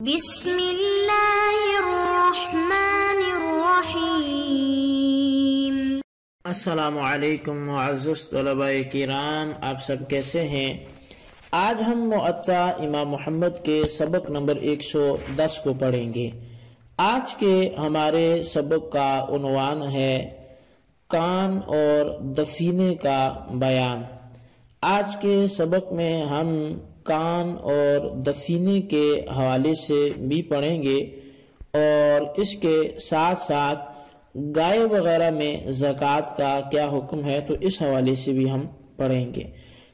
بسم اللہ الرحمن الرحیم۔ السلام علیکم معزز طلباء کرام، آپ سب کیسے ہیں؟ آج ہم معطا امام محمد کے سبق نمبر 110 کو پڑھیں گے۔ آج کے ہمارے سبق کا عنوان ہے کان اور دفینے کا بیان۔ آج کے سبق میں ہم کان اور دفینے کے حوالے سے بھی پڑھیں گے اور اس کے ساتھ ساتھ گائے وغیرہ میں زکوٰۃ کا کیا حکم ہے تو اس حوالے سے بھی ہم پڑھیں گے۔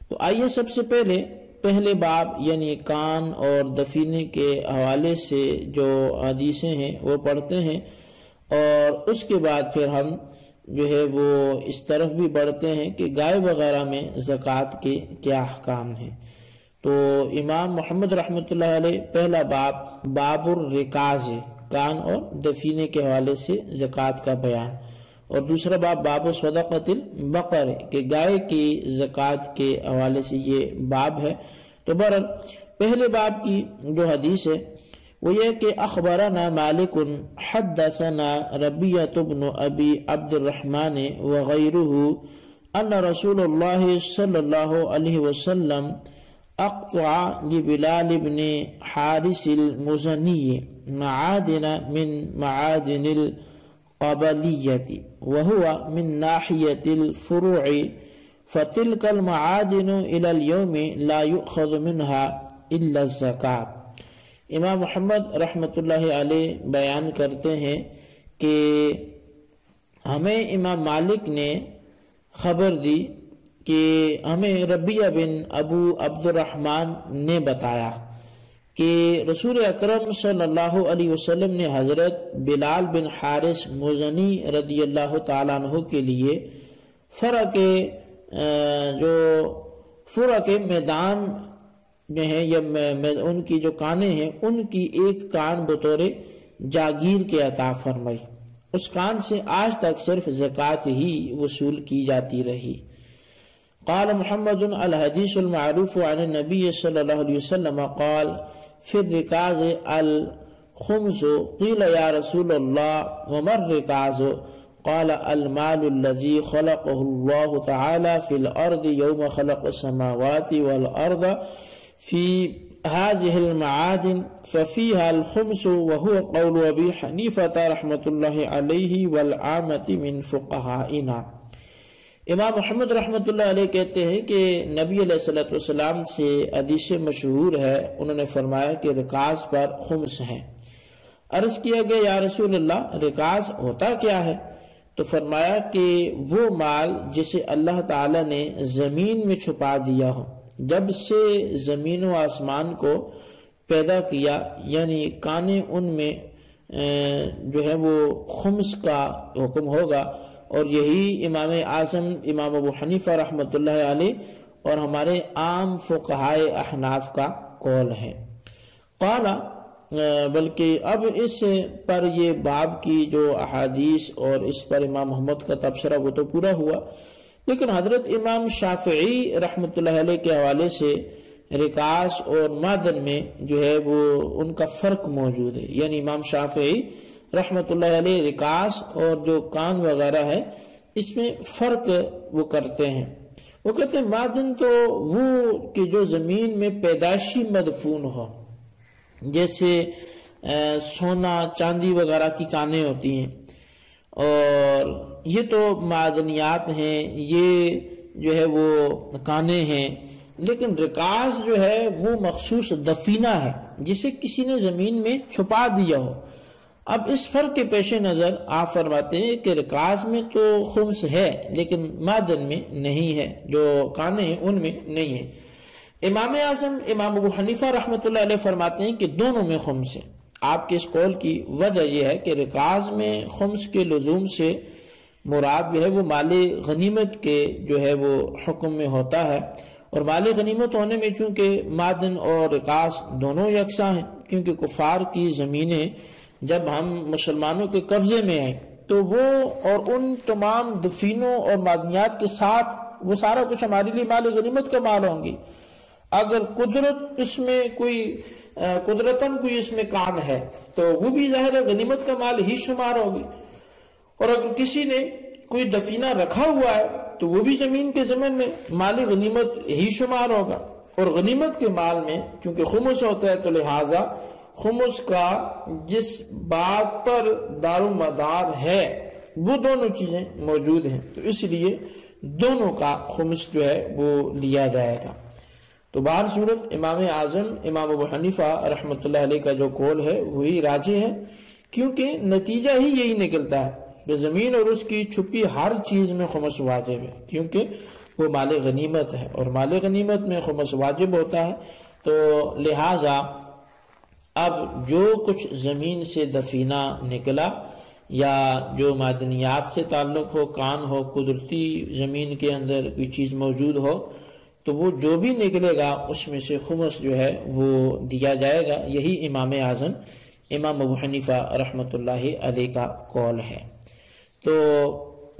تو آئیے سب سے پہلے باب یعنی کان اور دفینے کے حوالے سے جو حدیثیں ہیں وہ پڑھتے ہیں اور اس کے بعد پھر ہم جو ہے وہ اس طرف بھی بڑھتے ہیں کہ گائے وغیرہ میں زکوٰۃ کے کیا احکام ہیں۔ تو امام محمد رحمۃ اللہ علیہ پہلا باب الرکاز، کان اور دفینے کے حوالے سے زکوٰۃ کا بیان، اور دوسرا باب صدقۃ البقر کہ گائے کی زکوٰۃ کے حوالے سے یہ باب ہے۔ تو بہرحال پہلے باب کی جو حدیث ہے وہ یہ کہ اخبرنا مالک حدثنا ربیعۃ بن ابی عبد الرحمن وغیرہ ان رسول اللہ صلی اللہ علیہ وسلم اقطع لبلال بن حارث المزنی معادن من معادن القبلیۃ وهو من ناحیۃ الفروع فتلك المعادن الى اليوم لا يؤخذ منها الا الزکاۃ۔ امام محمد رحمۃ اللہ علیہ بیان کرتے ہیں کہ ہمیں امام مالک نے خبر دی کہ ہمیں ربیعہ بن ابو عبد الرحمن نے بتایا کہ رسول اکرم صلی اللہ علیہ وسلم نے حضرت بلال بن حارث مزنی رضی اللہ تعالیٰ عنہ کے لیے فرع کے میدان میں ہیں یا ان کی جو کانیں ہیں ان کی ایک کان بطور جاگیر کے عطا فرمائی۔ اس کان سے آج تک صرف زکوٰۃ ہی وصول کی جاتی رہی۔ قال محمد الحدیث المعروف عن النبی صلی اللہ علیہ وسلم قال فی الرکاز الخمس قیل یا رسول اللہ وما الرکاز قال المال الذي خلقه الله تعالى في الأرض يوم خلق السماوات والأرض في هذه المعادن ففيها الخمس وهو قول أبي حنيفة رحمة الله عليه والعامة من فقهائنا۔ امام محمد رحمۃ اللہ علیہ کہتے ہیں کہ نبی علیہ السلام سے حدیث مشہور ہے، انہوں نے فرمایا کہ رکاز پر خمس ہیں۔ عرض کیا گیا یا رسول اللہ رکاز ہوتا کیا ہے؟ تو فرمایا کہ وہ مال جسے اللہ تعالی نے زمین میں چھپا دیا ہو، جب سے زمین و آسمان کو پیدا کیا، یعنی کانے ان میں جو ہے وہ خمس کا حکم ہوگا، اور یہی امام اعظم امام ابو حنیفہ رحمۃ اللہ علیہ اور ہمارے عام فقہائے احناف کا قول ہے۔ قال بلکہ اب اس پر یہ باب کی جو احادیث اور اس پر امام محمد کا تبصرہ وہ تو پورا ہوا، لیکن حضرت امام شافعی رحمۃ اللہ علیہ کے حوالے سے رکاز اور معدن میں جو ہے وہ ان کا فرق موجود ہے، یعنی امام شافعی رحمۃ اللہ علیہ رکاز اور جو کان وغیرہ ہے اس میں فرق وہ کرتے ہیں۔ وہ کہتے ہیں معدن تو وہ کہ جو زمین میں پیدائشی مدفون ہو، جیسے سونا چاندی وغیرہ کی کانیں ہوتی ہیں، اور یہ تو معدنیات ہیں، یہ جو ہے وہ کانیں ہیں، لیکن رکاز جو ہے وہ مخصوص دفینہ ہے جسے کسی نے زمین میں چھپا دیا ہو۔ اب اس فرق کے پیش نظر آپ فرماتے ہیں کہ رکاز میں تو خمس ہے لیکن معدن میں نہیں ہے، جو کانے ہیں ان میں نہیں ہے۔ امام اعظم امام ابو حنیفہ رحمۃ اللہ علیہ فرماتے ہیں کہ دونوں میں خمس ہے۔ آپ کے اس قول کی وجہ یہ ہے کہ رکاز میں خمس کے لزوم سے مراد جو ہے وہ مال غنیمت کے جو ہے وہ حکم میں ہوتا ہے، اور مال غنیمت ہونے میں چونکہ معدن اور رکاز دونوں یکساں ہیں، کیونکہ کفار کی زمینیں جب ہم مسلمانوں کے قبضے میں آئیں تو وہ اور ان تمام دفینوں اور معدنیات کے ساتھ وہ سارا کچھ ہمارے لیے مال غنیمت کا مال ہوں گی۔ اگر قدرت اس میں کوئی قدرتاً کوئی اس میں کان ہے تو وہ بھی ظاہر ہے غنیمت کا مال ہی شمار ہوگی، اور اگر کسی نے کوئی دفینہ رکھا ہوا ہے تو وہ بھی زمین کے ضمن میں مال غنیمت ہی شمار ہوگا۔ اور غنیمت کے مال میں چونکہ خمس ہوتا ہے تو لہٰذا خمس کا جس بات پر دار و مدار ہے وہ دونوں چیزیں موجود ہیں، تو اس لیے دونوں کا خمس جو ہے وہ لیا جائے گا۔ تو بہر صورت امام اعظم امام ابو حنیفہ رحمۃ اللہ علیہ کا جو قول ہے وہی راجح ہے، کیونکہ نتیجہ ہی یہی نکلتا ہے کہ زمین اور اس کی چھپی ہر چیز میں خمس واجب ہے، کیونکہ وہ مال غنیمت ہے اور مال غنیمت میں خمس واجب ہوتا ہے۔ تو لہٰذا اب جو کچھ زمین سے دفینہ نکلا یا جو معدنیات سے تعلق ہو، کان ہو، قدرتی زمین کے اندر کوئی چیز موجود ہو، تو وہ جو بھی نکلے گا اس میں سے خمس جو ہے وہ دیا جائے گا۔ یہی امام اعظم امام ابو حنیفہ رحمۃ اللہ علیہ کا قول ہے۔ تو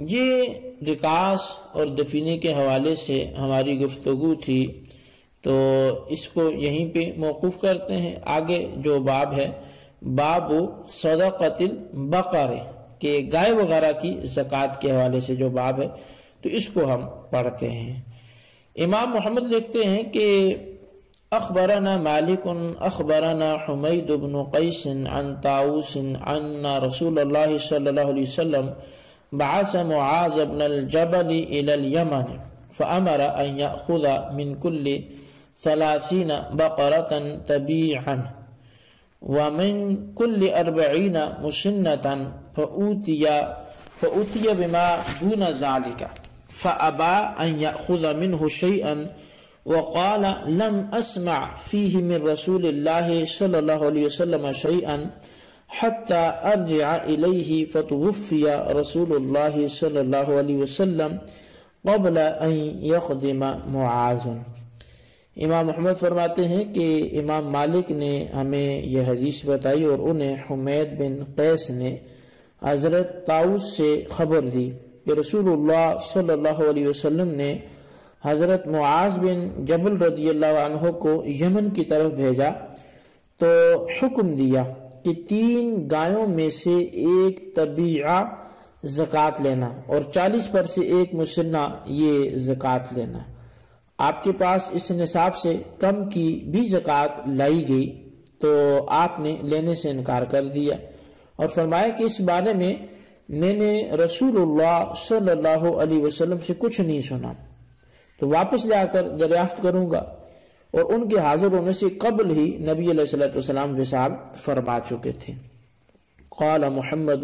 یہ رکاص اور دفینے کے حوالے سے ہماری گفتگو تھی، تو اس کو یہیں پہ موقوف کرتے ہیں۔ آگے جو باب ہے باب صدقۃ البقر کہ گائے وغیرہ کی زکوٰۃ کے حوالے سے جو باب ہے تو اس کو ہم پڑھتے ہیں۔ امام محمد لکھتے ہیں کہ اخبرنا مالک اخبرنا حمید بن قیس عن طاووس عن رسول اللہ صلی اللہ علیہ وسلم بعث معاذ بن الجبل الى اليمن فامر ان ياخذ من كل 30 بقرة تبيعا ومن كل 40 مسنة فأوتي بما دون ذلك فأبى أن يأخذ منه شيئا وقال لم أسمع فيه من رسول الله صلى الله عليه وسلم شيئا حتى أرجع إليه فتوفي رسول الله صلى الله عليه وسلم قبل أن يخدم معاذ۔ امام محمد فرماتے ہیں کہ امام مالک نے ہمیں یہ حدیث بتائی اور انہیں حمید بن قیس نے حضرت طاووس سے خبر دی کہ رسول اللہ صلی اللہ علیہ وسلم نے حضرت معاذ بن جبل رضی اللہ عنہ کو یمن کی طرف بھیجا تو حکم دیا کہ 3 گایوں میں سے ایک طبیعہ زکوٰۃ لینا اور 40 پر سے ایک مسنہ یہ زکوٰۃ لینا۔ آپ کے پاس اس نصاب سے کم کی بھی زکوٰۃ لائی گئی تو آپ نے لینے سے انکار کر دیا اور فرمایا کہ اس بارے میں نے رسول اللہ صلی اللہ علیہ وسلم سے کچھ نہیں سنا، تو واپس جا کر دریافت کروں گا۔ اور ان کے حاضر ہونے سے قبل ہی نبی علیہ الصلوۃ والسلام وصال فرما چکے تھے۔ قال محمد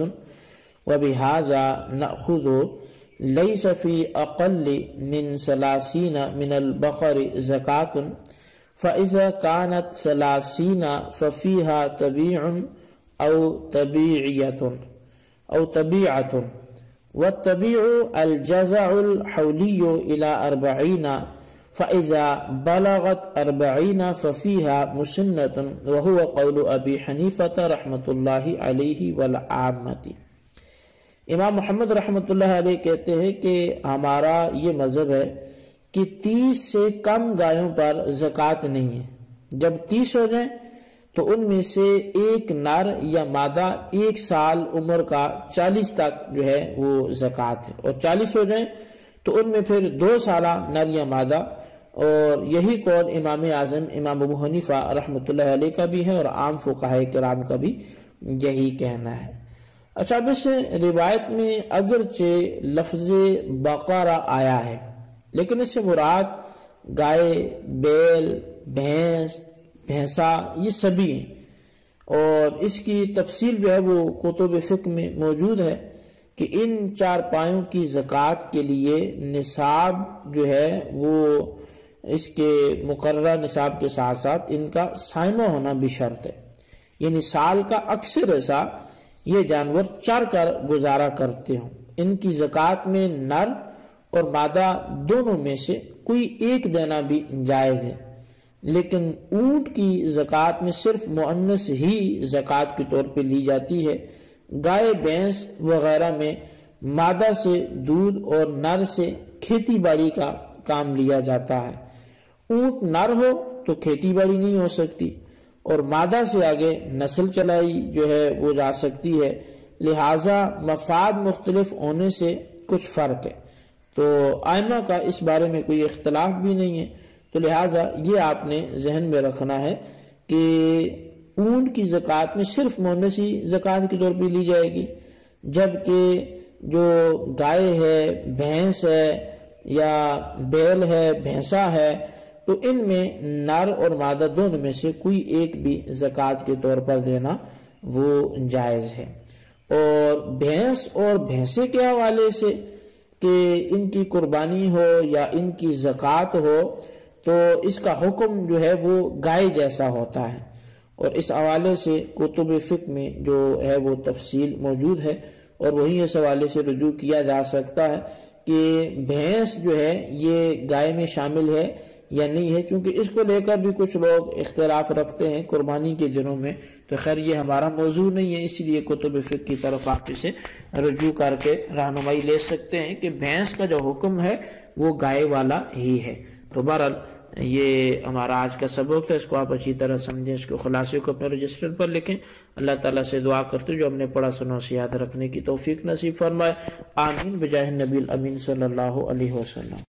وبهذا نأخذ ليس في أقل من 30 من البقر زكاة فإذا كانت 30 ففيها تبيع أو تبيعة والتبيع الجزع الحولي إلى 40 فإذا بلغت 40 ففيها مسنة وهو قول أبي حنيفة رحمة الله عليه والعامة۔ امام محمد رحمۃ اللہ علیہ کہتے ہیں کہ ہمارا یہ مذہب ہے کہ 30 سے کم گایوں پر زکوٰۃ نہیں ہے۔ جب 30 ہو جائیں تو ان میں سے ایک نر یا مادہ 1 سال عمر کا 40 تک جو ہے وہ زکوٰۃ ہے، اور 40 ہو جائیں تو ان میں پھر 2 سالہ نر یا مادہ۔ اور یہی قول امام اعظم امام ابو حنیفہ رحمۃ اللہ علیہ کا بھی ہے اور عام فقہاء کرام کا بھی یہی کہنا ہے۔ اچھا، اب اس روایت میں اگرچہ لفظ بقرہ آیا ہے لیکن اس سے مراد گائے، بیل، بھینس، بھینسا یہ سبھی ہیں، اور اس کی تفصیل جو ہے وہ کتب فقہ میں موجود ہے کہ ان 4 پایوں کی زکوٰۃ کے لیے نصاب جو ہے وہ اس کے مقررہ نصاب کے ساتھ ساتھ ان کا سائمہ ہونا بھی شرط ہے، یعنی سال کا اکثر ایسا یہ جانور چر کر گزارا کرتے ہوں۔ ان کی زکوٰۃ میں نر اور مادہ دونوں میں سے کوئی ایک دینا بھی جائز ہے، لیکن اونٹ کی زکوٰۃ میں صرف مؤنث ہی زکوٰۃ کے طور پہ لی جاتی ہے۔ گائے، بھینس وغیرہ میں مادہ سے دودھ اور نر سے کھیتی باڑی کا کام لیا جاتا ہے۔ اونٹ نر ہو تو کھیتی باڑی نہیں ہو سکتی، اور مادہ سے آگے نسل چلائی جو ہے وہ جا سکتی ہے، لہٰذا مفاد مختلف ہونے سے کچھ فرق ہے، تو ائمہ کا اس بارے میں کوئی اختلاف بھی نہیں ہے، تو لہٰذا یہ آپ نے ذہن میں رکھنا ہے کہ اونٹ کی زکوٰۃ میں صرف مونسی زکوٰۃ کے طور پہ لی جائے گی، جبکہ جو گائے ہے، بھینس ہے یا بیل ہے، بھینسا ہے، تو ان میں نر اور مادہ دونوں میں سے کوئی ایک بھی زکوٰۃ کے طور پر دینا وہ جائز ہے۔ اور بھینس اور بھینسے کے حوالے سے کہ ان کی قربانی ہو یا ان کی زکوٰۃ ہو تو اس کا حکم جو ہے وہ گائے جیسا ہوتا ہے، اور اس حوالے سے کتب فقہ میں جو ہے وہ تفصیل موجود ہے، اور وہی اس حوالے سے رجوع کیا جا سکتا ہے کہ بھینس جو ہے یہ گائے میں شامل ہے یا نہیں ہے، چونکہ اس کو لے کر بھی کچھ لوگ اختلاف رکھتے ہیں قربانی کے دنوں میں، تو خیر یہ ہمارا موضوع نہیں ہے، اس لیے کتب فقہ کی طرف آپ اسے رجوع کر کے رہنمائی لے سکتے ہیں کہ بھینس کا جو حکم ہے وہ گائے والا ہی ہے۔ تو بہرحال یہ ہمارا آج کا سبق تھا، اس کو آپ اچھی طرح سمجھیں، اس کو خلاصے کو اپنے رجسٹر پر لکھیں۔ اللہ تعالیٰ سے دعا کرتے جو ہم نے پڑھا سنا اسے یاد رکھنے کی توفیق نصیب فرمائے، آمین بجاہ النبی الامین صلی اللہ علیہ وسلم۔